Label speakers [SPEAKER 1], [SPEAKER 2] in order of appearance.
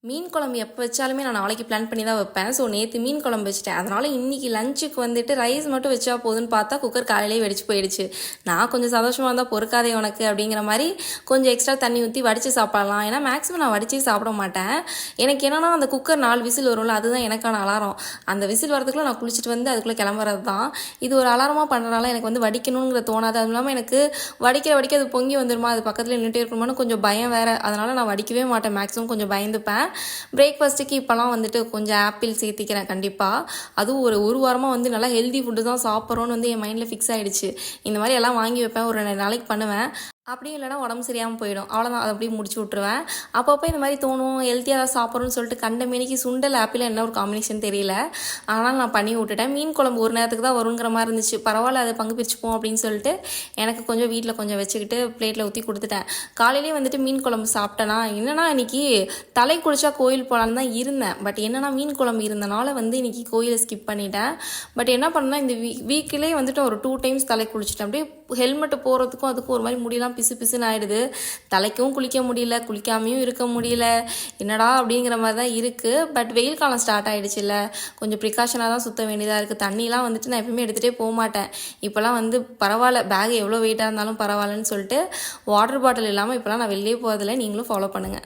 [SPEAKER 1] மீன் குழம்பு எப்போ வச்சாலுமே நான் நாளைக்கு பிளான் பண்ணி தான் வைப்பேன். ஸோ நேற்று மீன் குழம்பு வச்சுட்டேன். அதனால் இன்றைக்கி லஞ்சுக்கு வந்துட்டு ரைஸ் மட்டும் வச்சா போதுன்னு பார்த்தா குக்கர் காலையிலேயே வெடிச்சு போயிடுச்சு. நான் கொஞ்சம் சந்தோஷமாக இருந்தால் பொறுக்காதே உனக்கு அப்படிங்கிற மாதிரி கொஞ்சம் எக்ஸ்ட்ரா தண்ணி ஊற்றி வடித்து சாப்பிடலாம். ஏன்னா மேக்ஸிமம் நான் வடிச்சே சாப்பிட மாட்டேன். எனக்கு என்னென்னா அந்த குக்கர் 4 விசில் வரும்ல, அதுதான் எனக்கான அலாரம். அந்த விசில் வரதுக்குள்ளே நான் குளிச்சுட்டு வந்து அதுக்குள்ளே கிளம்புறது தான். இது ஒரு அலாரமாக பண்ணுறதுனால எனக்கு வந்து வடிக்கணுங்கிற தோணாது. அதுவும் இல்லாமல் எனக்கு வடிக்க அது பொங்கி வந்துடுமா, அது பக்கத்தில் நின்றுட்டே இருக்கணுமான்னு கொஞ்சம் பயம் வேறு. அதனால் நான் வடிக்கவே மாட்டேன். மேக்ஸிமம் கொஞ்சம் பயந்துப்பேன். பிரேக்ஃபாஸ்ட்டுக்கு இப்போலாம் வந்துட்டு கொஞ்சம் ஆப்பிள் சேர்த்திக்கிறேன் கண்டிப்பாக. அதுவும் ஒரு வாரமாக வந்து நல்லா ஹெல்தி ஃபுட்டு தான் சாப்பிட்றோன்னு வந்து என் மைண்டில் ஃபிக்ஸ் ஆகிடுச்சு. இந்த மாதிரி எல்லாம் வாங்கி வைப்பேன், ஒரு 2 நாளைக்கு பண்ணுவேன். அப்படியும் இல்லைனா உடம்பு சரியாமல் போயிடும். அவ்வளோதான், அதை அப்படியே முடிச்சு விட்ருவேன். அப்பப்போ இந்த மாதிரி தோணும் ஹெல்த்தியாக தான் சாப்பிட்றோன்னு சொல்லிட்டு கண்ட மேனிக்கு சுண்டல் ஆப்பிள் என்ன ஒரு காம்பினேஷன் தெரியல. ஆனால் நான் பண்ணி விட்டுட்டேன். மீன் குழம்பு ஒரு நேரத்துக்கு தான் வருங்கிற மாதிரி இருந்துச்சு. பரவாயில்ல, அதை பங்கு பிரிச்சுப்போம் அப்படின்னு சொல்லிட்டு எனக்கு கொஞ்சம் வீட்டில் கொஞ்சம் வச்சுக்கிட்டு பிளேட்டில் ஊற்றி கொடுத்துட்டேன். காலையிலேயே வந்துட்டு மீன் குழம்பு சாப்பிட்டேன்னா என்னென்னா இன்றைக்கி தலை குளிச்சா கோயில் போகலான்னு தான் இருந்தேன். பட் என்னென்னா மீன் குழம்பு இருந்தனால வந்து இன்றைக்கி கோயிலை ஸ்கிப் பண்ணிட்டேன். பட் என்ன பண்ணேன்னா இந்த வீக்கிலே வந்துட்டு ஒரு 2 டைம்ஸ் தலை குளிச்சுட்டேன். அப்படியே ஹெல்மெட்டு போகிறதுக்கும் அதுக்கும் ஒரு மாதிரி முடியலாம் பிசு பிசுன்னு ஆகிடுது. தலைக்கும் குளிக்க முடியல, குளிக்காமையும் இருக்க முடியல. என்னடா அப்படிங்கிற மாதிரி தான் இருக்குது. பட் வெயில் காலம் ஸ்டார்ட் ஆகிடுச்சு இல்லை, கொஞ்சம் ப்ரிகாஷனாக தான் சுற்ற வேண்டியதாக இருக்குது. தண்ணிலாம் வந்துட்டு நான் எப்பவுமே எடுத்துகிட்டே போக மாட்டேன். இப்போலாம் வந்து பரவாயில்ல, பேக் எவ்வளோ வெயிட்டாக இருந்தாலும் பரவாயில்லன்னு சொல்லிட்டு வாட்டர் பாட்டில் இல்லாமல் இப்போலாம் நான் வெளியே போகிறதில்ல. நீங்களும் ஃபாலோ பண்ணுங்கள்.